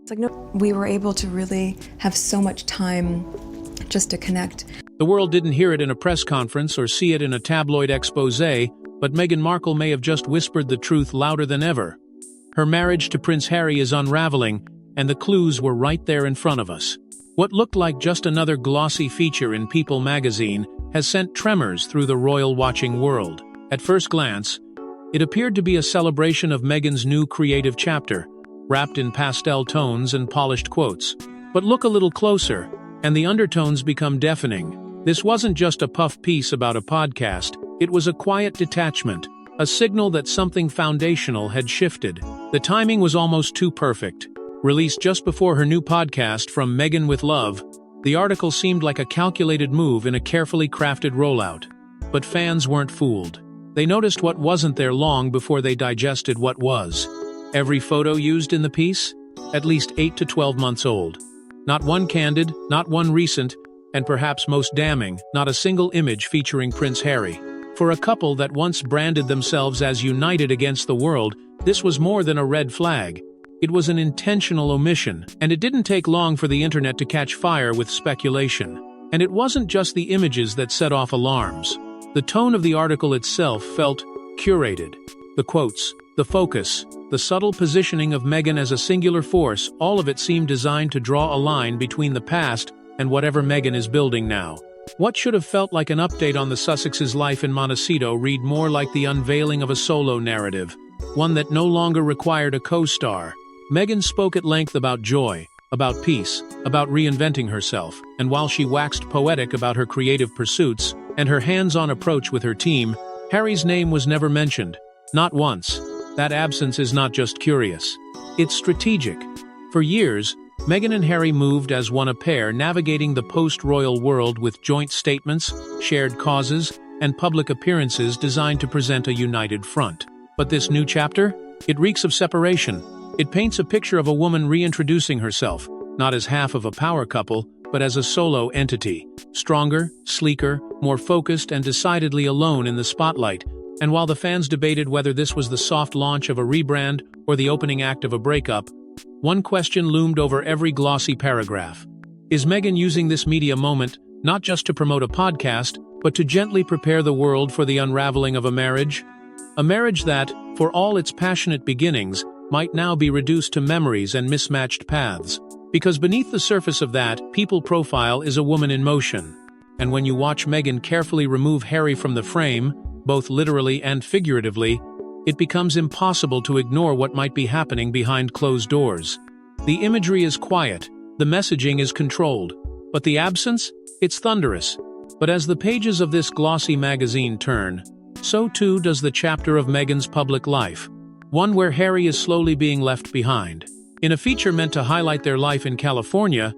It's like, no, we were able to really have so much time just to connect. The world didn't hear it in a press conference or see it in a tabloid exposé, but Meghan Markle may have just whispered the truth louder than ever. Her marriage to Prince Harry is unraveling, and the clues were right there in front of us. What looked like just another glossy feature in People magazine has sent tremors through the royal watching world. At first glance, it appeared to be a celebration of Meghan's new creative chapter, wrapped in pastel tones and polished quotes. But look a little closer, and the undertones become deafening. This wasn't just a puff piece about a podcast, it was a quiet detachment, a signal that something foundational had shifted. The timing was almost too perfect. Released just before her new podcast, From Meghan with Love, the article seemed like a calculated move in a carefully crafted rollout. But fans weren't fooled. They noticed what wasn't there long before they digested what was. Every photo used in the piece? At least 8 to 12 months old. Not one candid, not one recent, and perhaps most damning, not a single image featuring Prince Harry. For a couple that once branded themselves as united against the world, this was more than a red flag. It was an intentional omission, and it didn't take long for the internet to catch fire with speculation. And it wasn't just the images that set off alarms. The tone of the article itself felt curated. The quotes, the focus, the subtle positioning of Meghan as a singular force, all of it seemed designed to draw a line between the past and whatever Meghan is building now. What should have felt like an update on the Sussex's life in Montecito read more like the unveiling of a solo narrative, one that no longer required a co-star. Meghan spoke at length about joy, about peace, about reinventing herself, and while she waxed poetic about her creative pursuits and her hands-on approach with her team, Harry's name was never mentioned. Not once. That absence is not just curious. It's strategic. For years, Meghan and Harry moved as one a pair, navigating the post-royal world with joint statements, shared causes, and public appearances designed to present a united front. But this new chapter? It reeks of separation. It paints a picture of a woman reintroducing herself, not as half of a power couple, but as a solo entity. Stronger, sleeker, more focused, and decidedly alone in the spotlight. And while the fans debated whether this was the soft launch of a rebrand or the opening act of a breakup, one question loomed over every glossy paragraph. Is Meghan using this media moment not just to promote a podcast, but to gently prepare the world for the unraveling of a marriage? A marriage that, for all its passionate beginnings, might now be reduced to memories and mismatched paths. Because beneath the surface of that people profile is a woman in motion. And when you watch Meghan carefully remove Harry from the frame, both literally and figuratively, it becomes impossible to ignore what might be happening behind closed doors. The imagery is quiet, the messaging is controlled, but the absence? It's thunderous. But as the pages of this glossy magazine turn, so too does the chapter of Meghan's public life, one where Harry is slowly being left behind. In a feature meant to highlight their life in California,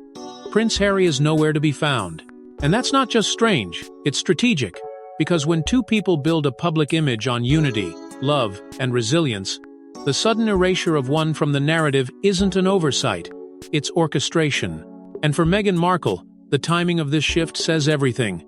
Prince Harry is nowhere to be found. And that's not just strange, it's strategic. Because when two people build a public image on unity, love, and resilience, the sudden erasure of one from the narrative isn't an oversight, it's orchestration. And for Meghan Markle, the timing of this shift says everything.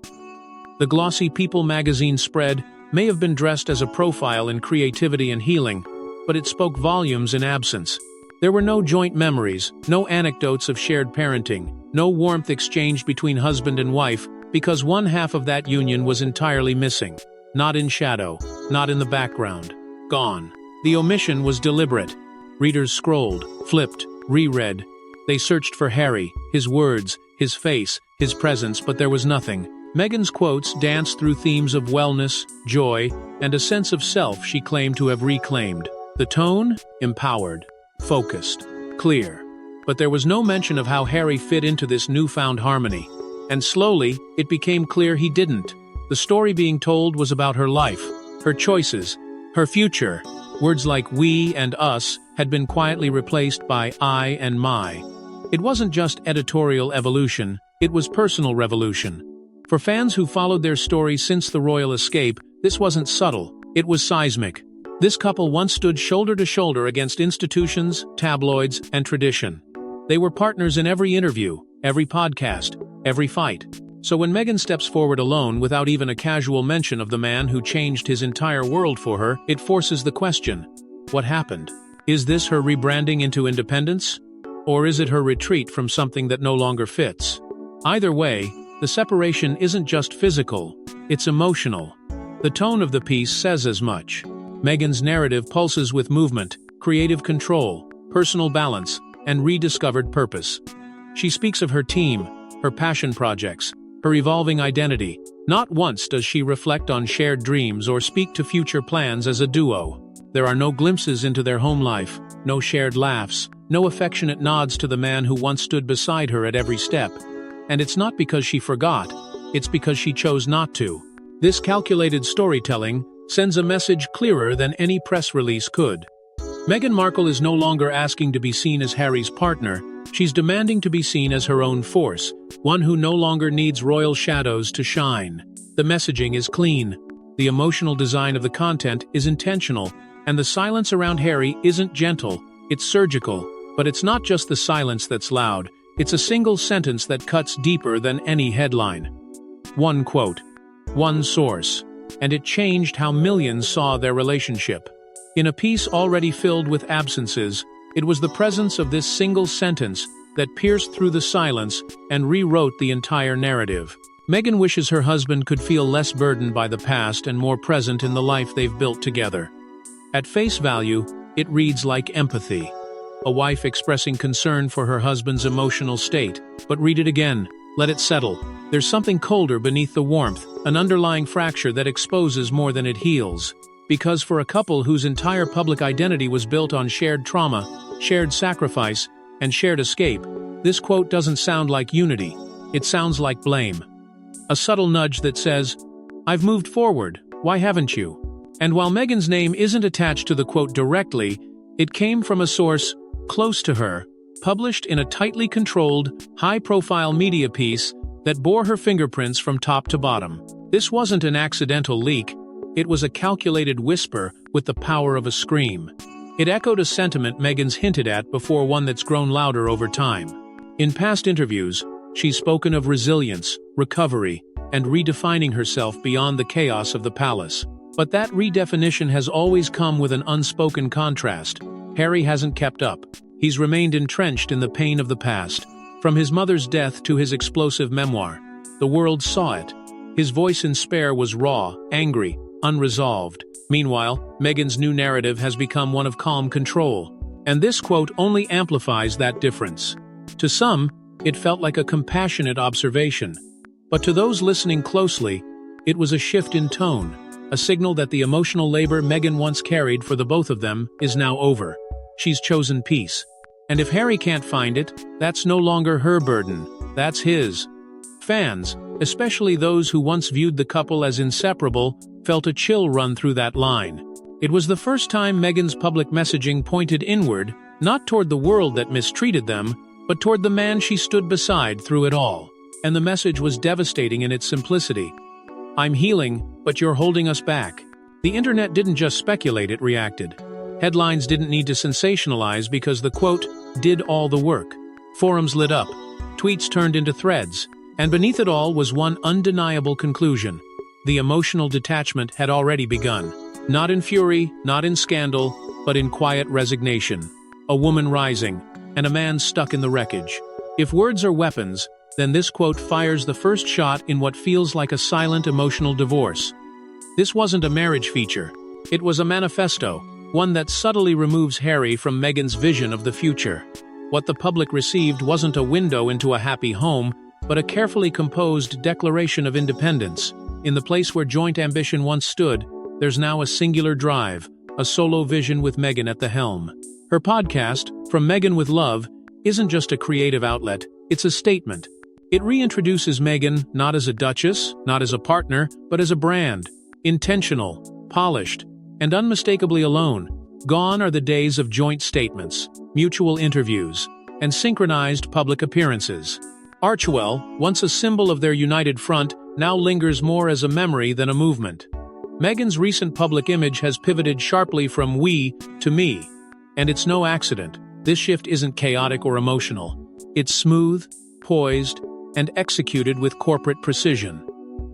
The glossy People magazine spread may have been dressed as a profile in creativity and healing, but it spoke volumes in absence. There were no joint memories, no anecdotes of shared parenting, no warmth exchanged between husband and wife, because one half of that union was entirely missing. Not in shadow, not in the background. Gone. The omission was deliberate. Readers scrolled, flipped, reread. They searched for Harry, his words, his face, his presence, but there was nothing. Meghan's quotes danced through themes of wellness, joy, and a sense of self she claimed to have reclaimed. The tone? Empowered. Focused. Clear. But there was no mention of how Harry fit into this newfound harmony. And slowly, it became clear he didn't. The story being told was about her life, her choices, her future. Words like we and us had been quietly replaced by I and my. It wasn't just editorial evolution, it was personal revolution. For fans who followed their story since the royal escape, this wasn't subtle, it was seismic. This couple once stood shoulder to shoulder against institutions, tabloids, and tradition. They were partners in every interview, every podcast, every fight. So when Meghan steps forward alone without even a casual mention of the man who changed his entire world for her, it forces the question, what happened? Is this her rebranding into independence? Or is it her retreat from something that no longer fits? Either way, the separation isn't just physical, it's emotional. The tone of the piece says as much. Meghan's narrative pulses with movement, creative control, personal balance, and rediscovered purpose. She speaks of her team, her passion projects, her evolving identity. Not once does she reflect on shared dreams or speak to future plans as a duo. There are no glimpses into their home life, no shared laughs, no affectionate nods to the man who once stood beside her at every step. And it's not because she forgot, it's because she chose not to. This calculated storytelling sends a message clearer than any press release could. Meghan Markle is no longer asking to be seen as Harry's partner, she's demanding to be seen as her own force, one who no longer needs royal shadows to shine. The messaging is clean. The emotional design of the content is intentional, and the silence around Harry isn't gentle, it's surgical. But it's not just the silence that's loud, it's a single sentence that cuts deeper than any headline. One quote, one source, and it changed how millions saw their relationship. In a piece already filled with absences, it was the presence of this single sentence that pierced through the silence and rewrote the entire narrative. Meghan wishes her husband could feel less burdened by the past and more present in the life they've built together. At face value, it reads like empathy. A wife expressing concern for her husband's emotional state. But read it again. Let it settle. There's something colder beneath the warmth, an underlying fracture that exposes more than it heals. Because for a couple whose entire public identity was built on shared trauma, shared sacrifice, and shared escape, this quote doesn't sound like unity. It sounds like blame. A subtle nudge that says, "I've moved forward, why haven't you?" And while Meghan's name isn't attached to the quote directly, it came from a source close to her, published in a tightly controlled, high-profile media piece that bore her fingerprints from top to bottom. This wasn't an accidental leak, it was a calculated whisper with the power of a scream. It echoed a sentiment Meghan's hinted at before, one that's grown louder over time. In past interviews, she's spoken of resilience, recovery, and redefining herself beyond the chaos of the palace. But that redefinition has always come with an unspoken contrast. Harry hasn't kept up. He's remained entrenched in the pain of the past. From his mother's death to his explosive memoir, the world saw it. His voice in Spare was raw, angry, unresolved. Meanwhile, Meghan's new narrative has become one of calm control. And this quote only amplifies that difference. To some, it felt like a compassionate observation. But to those listening closely, it was a shift in tone, a signal that the emotional labor Meghan once carried for the both of them is now over. She's chosen peace. And if Harry can't find it, that's no longer her burden, that's his. Fans, especially those who once viewed the couple as inseparable, felt a chill run through that line. It was the first time Meghan's public messaging pointed inward, not toward the world that mistreated them, but toward the man she stood beside through it all. And the message was devastating in its simplicity. I'm healing, but you're holding us back. The internet didn't just speculate, it reacted. Headlines didn't need to sensationalize because the quote did all the work. Forums lit up, tweets turned into threads, and beneath it all was one undeniable conclusion. The emotional detachment had already begun. Not in fury, not in scandal, but in quiet resignation. A woman rising, and a man stuck in the wreckage. If words are weapons, then this quote fires the first shot in what feels like a silent emotional divorce. This wasn't a marriage feature. It was a manifesto, one that subtly removes Harry from Meghan's vision of the future. What the public received wasn't a window into a happy home, but a carefully composed declaration of independence. In the place where joint ambition once stood, there's now a singular drive, a solo vision with Meghan at the helm. Her podcast, From Meghan with Love, isn't just a creative outlet, it's a statement. It reintroduces Meghan not as a duchess, not as a partner, but as a brand. Intentional, polished, and unmistakably alone. Gone are the days of joint statements, mutual interviews, and synchronized public appearances. Archewell, once a symbol of their united front, now lingers more as a memory than a movement. Meghan's recent public image has pivoted sharply from we to me. And it's no accident. This shift isn't chaotic or emotional. It's smooth, poised, and executed with corporate precision.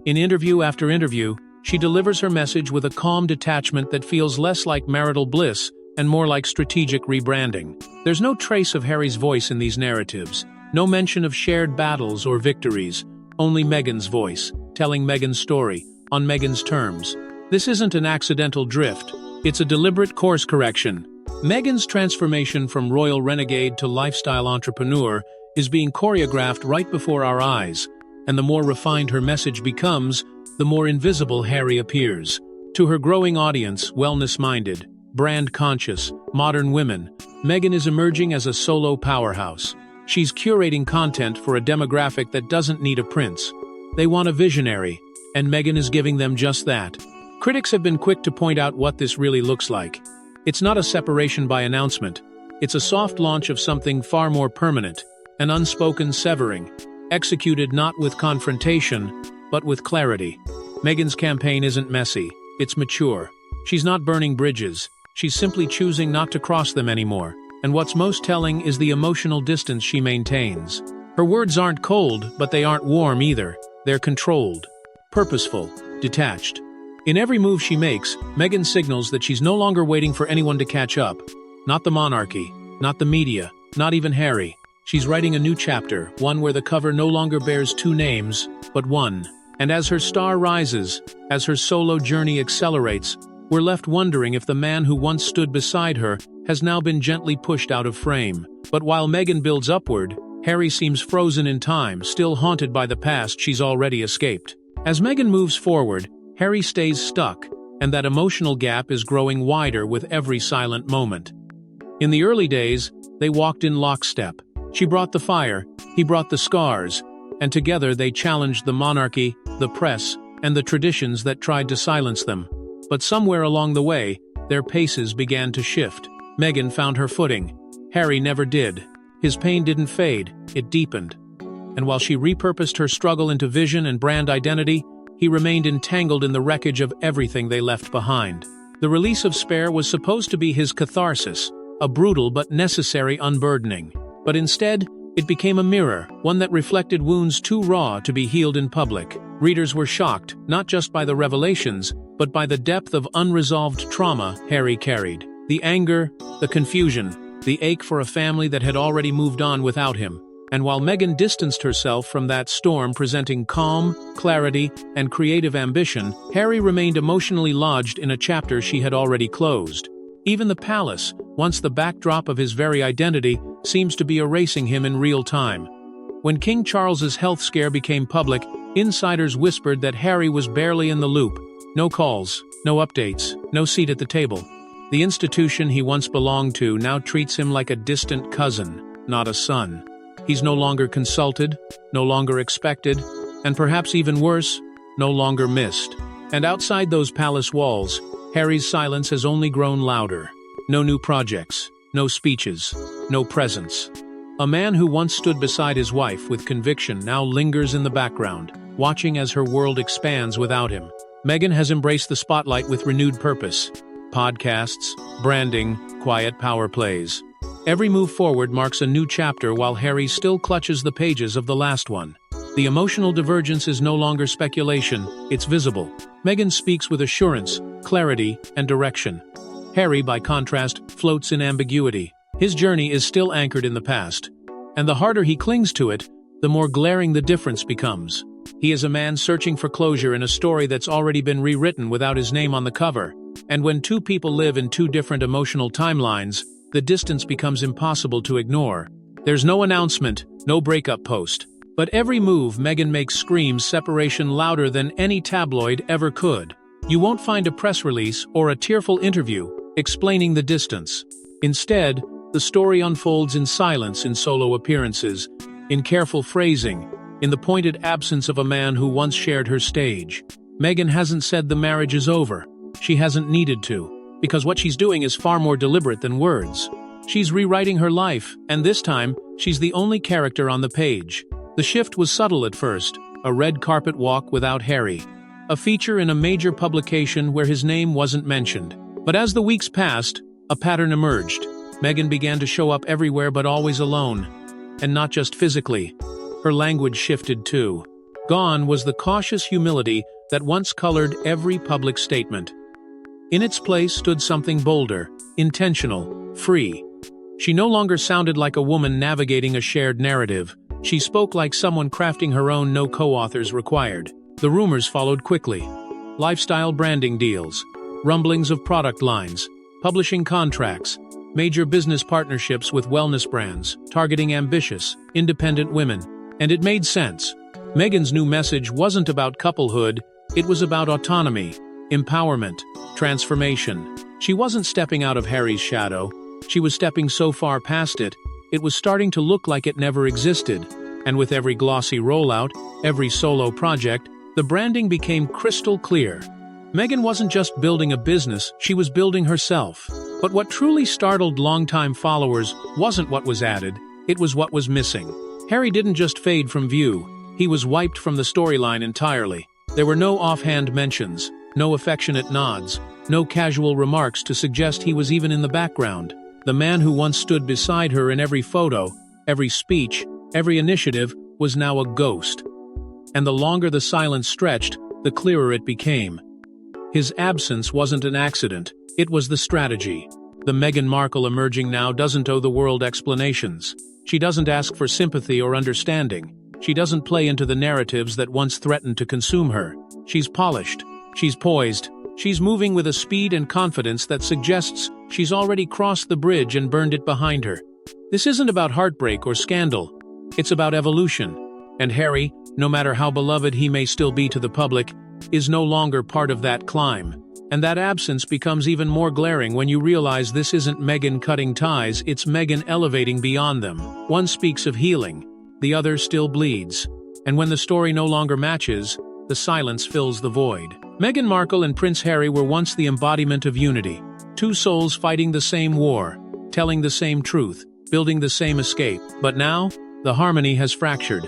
In interview after interview, she delivers her message with a calm detachment that feels less like marital bliss and more like strategic rebranding. There's no trace of Harry's voice in these narratives, no mention of shared battles or victories, only Meghan's voice, telling Meghan's story, on Meghan's terms. This isn't an accidental drift, it's a deliberate course correction. Meghan's transformation from royal renegade to lifestyle entrepreneur is being choreographed right before our eyes, and the more refined her message becomes, the more invisible Harry appears. To her growing audience, wellness-minded, brand-conscious, modern women, Meghan is emerging as a solo powerhouse. She's curating content for a demographic that doesn't need a prince. They want a visionary, and Meghan is giving them just that. Critics have been quick to point out what this really looks like. It's not a separation by announcement. It's a soft launch of something far more permanent, an unspoken severing, executed not with confrontation, but with clarity. Meghan's campaign isn't messy, it's mature. She's not burning bridges, she's simply choosing not to cross them anymore. And what's most telling is the emotional distance she maintains. Her words aren't cold, but they aren't warm either. They're controlled, purposeful, detached. In every move she makes, Meghan signals that she's no longer waiting for anyone to catch up. Not the monarchy, not the media, not even Harry. She's writing a new chapter, one where the cover no longer bears two names, but one. And as her star rises, as her solo journey accelerates, we're left wondering if the man who once stood beside her has now been gently pushed out of frame. But while Meghan builds upward, Harry seems frozen in time, still haunted by the past she's already escaped. As Meghan moves forward, Harry stays stuck, and that emotional gap is growing wider with every silent moment. In the early days, they walked in lockstep. She brought the fire, he brought the scars, and together they challenged the monarchy, the press, and the traditions that tried to silence them. But somewhere along the way, their paces began to shift. Meghan found her footing. Harry never did. His pain didn't fade, it deepened. And while she repurposed her struggle into vision and brand identity, he remained entangled in the wreckage of everything they left behind. The release of Spare was supposed to be his catharsis, a brutal but necessary unburdening. But instead, it became a mirror, one that reflected wounds too raw to be healed in public. Readers were shocked, not just by the revelations, but by the depth of unresolved trauma Harry carried. The anger, the confusion, the ache for a family that had already moved on without him. And while Meghan distanced herself from that storm presenting calm, clarity, and creative ambition, Harry remained emotionally lodged in a chapter she had already closed. Even the palace, once the backdrop of his very identity, seems to be erasing him in real time. When King Charles's health scare became public, insiders whispered that Harry was barely in the loop. No calls, no updates, no seat at the table. The institution he once belonged to now treats him like a distant cousin, not a son. He's no longer consulted, no longer expected, and perhaps even worse, no longer missed. And outside those palace walls, Harry's silence has only grown louder. No new projects, no speeches, no presence. A man who once stood beside his wife with conviction now lingers in the background, watching as her world expands without him. Meghan has embraced the spotlight with renewed purpose. Podcasts, branding, quiet power plays. Every move forward marks a new chapter while Harry still clutches the pages of the last one. The emotional divergence is no longer speculation, it's visible. Meghan speaks with assurance, clarity, and direction. Harry, by contrast, floats in ambiguity. His journey is still anchored in the past. And the harder he clings to it, the more glaring the difference becomes. He is a man searching for closure in a story that's already been rewritten without his name on the cover. And when two people live in two different emotional timelines, the distance becomes impossible to ignore. There's no announcement, no breakup post. But every move Meghan makes screams separation louder than any tabloid ever could. You won't find a press release or a tearful interview explaining the distance. Instead, the story unfolds in silence, in solo appearances, in careful phrasing, in the pointed absence of a man who once shared her stage. Meghan hasn't said the marriage is over. She hasn't needed to, because what she's doing is far more deliberate than words. She's rewriting her life, and this time, she's the only character on the page. The shift was subtle at first, a red carpet walk without Harry. A feature in a major publication where his name wasn't mentioned. But as the weeks passed, a pattern emerged. Meghan began to show up everywhere but always alone. And not just physically. Her language shifted too. Gone was the cautious humility that once colored every public statement. In its place stood something bolder, intentional, free. She no longer sounded like a woman navigating a shared narrative. She spoke like someone crafting her own, no co-authors required. The rumors followed quickly. Lifestyle branding deals, rumblings of product lines, publishing contracts, major business partnerships with wellness brands, targeting ambitious, independent women. And it made sense. Meghan's new message wasn't about couplehood, it was about autonomy, empowerment, transformation. She wasn't stepping out of Harry's shadow. She was stepping so far past it, it was starting to look like it never existed. And with every glossy rollout, every solo project, the branding became crystal clear. Meghan wasn't just building a business, she was building herself. But what truly startled longtime followers wasn't what was added, it was what was missing. Harry didn't just fade from view, he was wiped from the storyline entirely. There were no offhand mentions, no affectionate nods, no casual remarks to suggest he was even in the background. The man who once stood beside her in every photo, every speech, every initiative, was now a ghost. And the longer the silence stretched, the clearer it became. His absence wasn't an accident, it was the strategy. The Meghan Markle emerging now doesn't owe the world explanations. She doesn't ask for sympathy or understanding. She doesn't play into the narratives that once threatened to consume her. She's polished. She's poised. She's moving with a speed and confidence that suggests she's already crossed the bridge and burned it behind her. This isn't about heartbreak or scandal. It's about evolution. And Harry, no matter how beloved he may still be to the public, is no longer part of that climb. And that absence becomes even more glaring when you realize this isn't Meghan cutting ties, it's Meghan elevating beyond them. One speaks of healing, the other still bleeds. And when the story no longer matches, the silence fills the void. Meghan Markle and Prince Harry were once the embodiment of unity. Two souls fighting the same war, telling the same truth, building the same escape. But now, the harmony has fractured.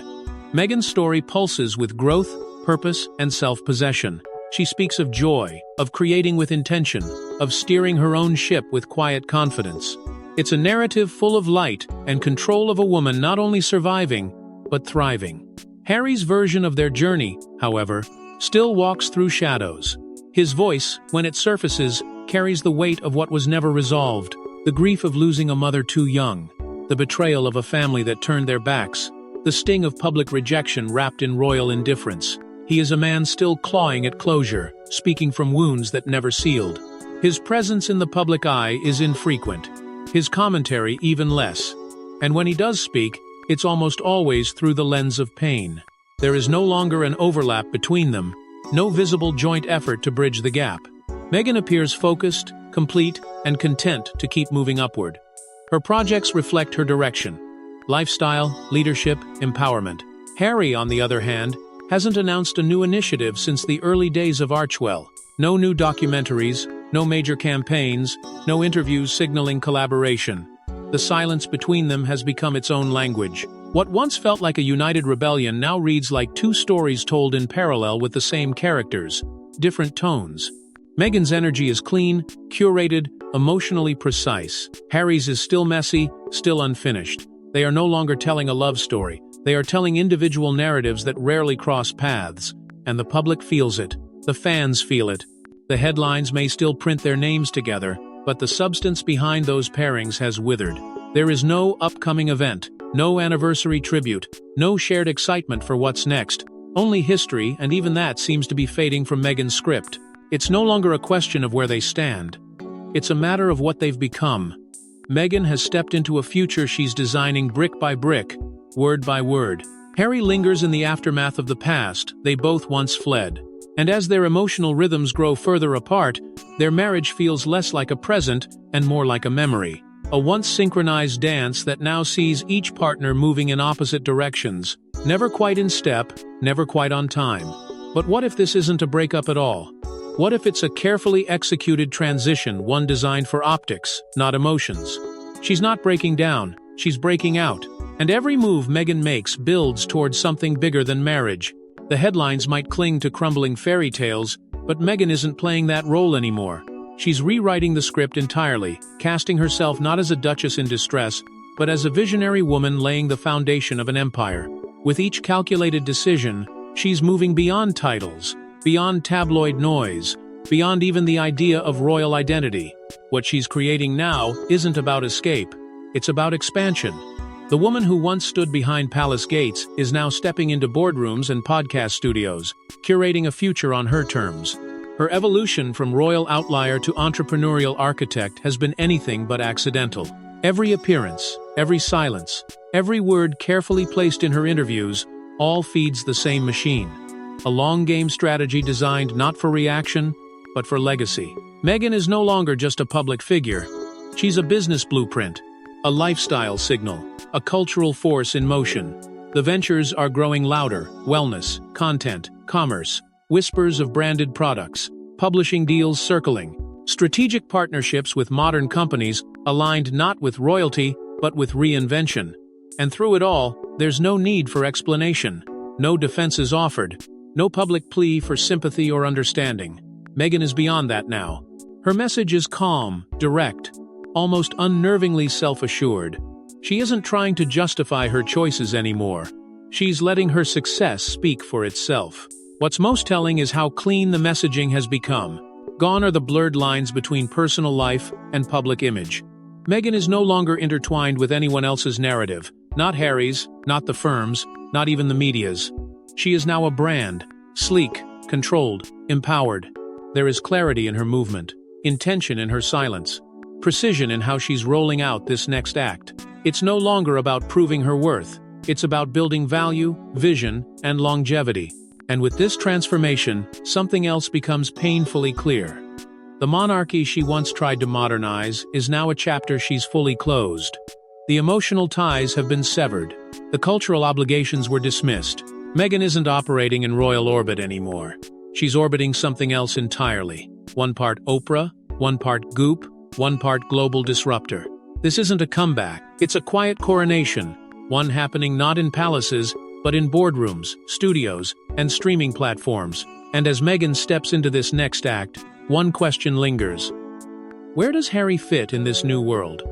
Meghan's story pulses with growth, purpose, and self-possession. She speaks of joy, of creating with intention, of steering her own ship with quiet confidence. It's a narrative full of light and control of a woman not only surviving, but thriving. Harry's version of their journey, however, still walks through shadows. His voice, when it surfaces, carries the weight of what was never resolved, the grief of losing a mother too young, the betrayal of a family that turned their backs, the sting of public rejection wrapped in royal indifference. He is a man still clawing at closure, speaking from wounds that never sealed. His presence in the public eye is infrequent, his commentary even less. And when he does speak, it's almost always through the lens of pain. There is no longer an overlap between them, no visible joint effort to bridge the gap. Meghan appears focused, complete, and content to keep moving upward. Her projects reflect her direction: lifestyle, leadership, empowerment. Harry, on the other hand, hasn't announced a new initiative since the early days of Archwell. No new documentaries, no major campaigns, no interviews signaling collaboration. The silence between them has become its own language. What once felt like a united rebellion now reads like two stories told in parallel with the same characters, different tones. Meghan's energy is clean, curated, emotionally precise. Harry's is still messy, still unfinished. They are no longer telling a love story. They are telling individual narratives that rarely cross paths. And the public feels it. The fans feel it. The headlines may still print their names together, but the substance behind those pairings has withered. There is no upcoming event, no anniversary tribute, no shared excitement for what's next. Only history, and even that seems to be fading from Meghan's script. It's no longer a question of where they stand. It's a matter of what they've become. Meghan has stepped into a future she's designing brick by brick, word by word. Harry lingers in the aftermath of the past they both once fled. And as their emotional rhythms grow further apart, their marriage feels less like a present and more like a memory. A once synchronized dance that now sees each partner moving in opposite directions, never quite in step, never quite on time. But what if this isn't a breakup at all? What if it's a carefully executed transition, one designed for optics, not emotions? She's not breaking down, she's breaking out. And every move Meghan makes builds towards something bigger than marriage. The headlines might cling to crumbling fairy tales, but Meghan isn't playing that role anymore. She's rewriting the script entirely, casting herself not as a duchess in distress, but as a visionary woman laying the foundation of an empire. With each calculated decision, she's moving beyond titles, beyond tabloid noise, beyond even the idea of royal identity. What she's creating now isn't about escape, it's about expansion. The woman who once stood behind palace gates is now stepping into boardrooms and podcast studios, curating a future on her terms. Her evolution from royal outlier to entrepreneurial architect has been anything but accidental. Every appearance, every silence, every word carefully placed in her interviews, all feeds the same machine. A long-game strategy designed not for reaction, but for legacy. Meghan is no longer just a public figure. She's a business blueprint, a lifestyle signal, a cultural force in motion. The ventures are growing louder: wellness, content, commerce, whispers of branded products, publishing deals circling, strategic partnerships with modern companies aligned not with royalty, but with reinvention. And through it all, there's no need for explanation, no defenses offered, no public plea for sympathy or understanding. Meghan is beyond that now. Her message is calm, direct, almost unnervingly self-assured. She isn't trying to justify her choices anymore. She's letting her success speak for itself. What's most telling is how clean the messaging has become. Gone are the blurred lines between personal life and public image. Meghan is no longer intertwined with anyone else's narrative, not Harry's, not the firm's, not even the media's. She is now a brand, sleek, controlled, empowered. There is clarity in her movement, intention in her silence, precision in how she's rolling out this next act. It's no longer about proving her worth. It's about building value, vision, and longevity. And with this transformation, something else becomes painfully clear. The monarchy she once tried to modernize is now a chapter she's fully closed. The emotional ties have been severed. The cultural obligations were dismissed. Meghan isn't operating in royal orbit anymore. She's orbiting something else entirely. One part Oprah, one part Goop, one part global disruptor. This isn't a comeback. It's a quiet coronation, one happening not in palaces, but in boardrooms, studios, and streaming platforms. And as Meghan steps into this next act, one question lingers. Where does Harry fit in this new world?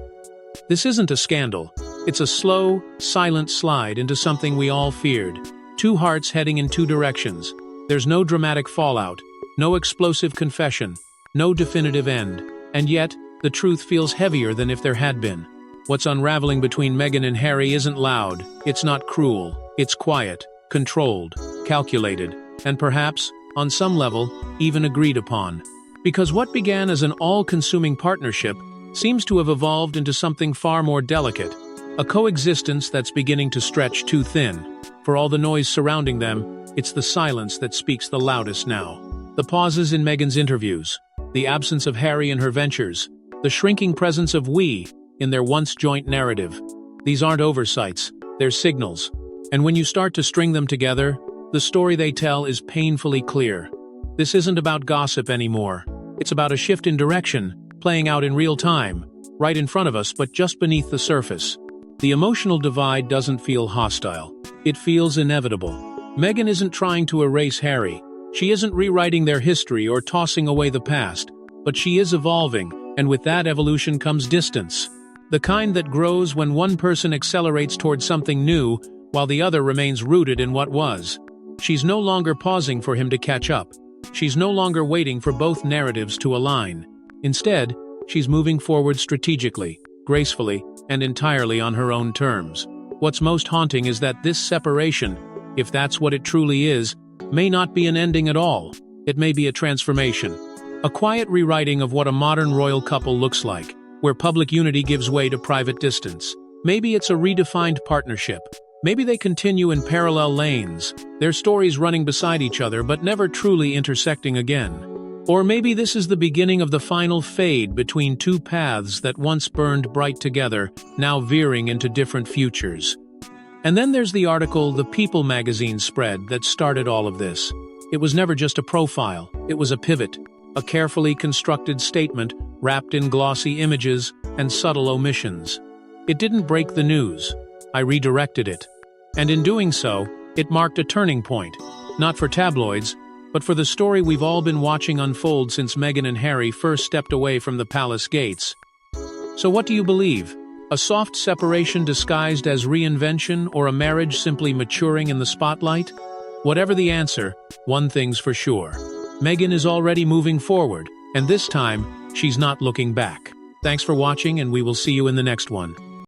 This isn't a scandal. It's a slow, silent slide into something we all feared. Two hearts heading in two directions. There's no dramatic fallout, no explosive confession, no definitive end. And yet, the truth feels heavier than if there had been. What's unraveling between Meghan and Harry isn't loud, it's not cruel, it's quiet, controlled, calculated, and perhaps, on some level, even agreed upon. Because what began as an all-consuming partnership seems to have evolved into something far more delicate, a coexistence that's beginning to stretch too thin. For all the noise surrounding them, it's the silence that speaks the loudest now. The pauses in Meghan's interviews, the absence of Harry in her ventures, the shrinking presence of we in their once joint narrative. These aren't oversights, they're signals. And when you start to string them together, the story they tell is painfully clear. This isn't about gossip anymore. It's about a shift in direction, playing out in real time, right in front of us but just beneath the surface. The emotional divide doesn't feel hostile. It feels inevitable. Meghan isn't trying to erase Harry. She isn't rewriting their history or tossing away the past. But she is evolving, and with that evolution comes distance. The kind that grows when one person accelerates towards something new, while the other remains rooted in what was. She's no longer pausing for him to catch up. She's no longer waiting for both narratives to align. Instead, she's moving forward strategically, gracefully, and entirely on her own terms. What's most haunting is that this separation, if that's what it truly is, may not be an ending at all. It may be a transformation. A quiet rewriting of what a modern royal couple looks like, where public unity gives way to private distance. Maybe it's a redefined partnership. Maybe they continue in parallel lanes, their stories running beside each other but never truly intersecting again. Or maybe this is the beginning of the final fade between two paths that once burned bright together, now veering into different futures. And then there's the article The People magazine spread that started all of this. It was never just a profile, it was a pivot, a carefully constructed statement wrapped in glossy images and subtle omissions. It didn't break the news. I redirected it. And in doing so, it marked a turning point, not for tabloids, but for the story we've all been watching unfold since Meghan and Harry first stepped away from the palace gates. So what do you believe? A soft separation disguised as reinvention, or a marriage simply maturing in the spotlight? Whatever the answer, one thing's for sure. Meghan is already moving forward, and this time, she's not looking back. Thanks for watching, and we will see you in the next one.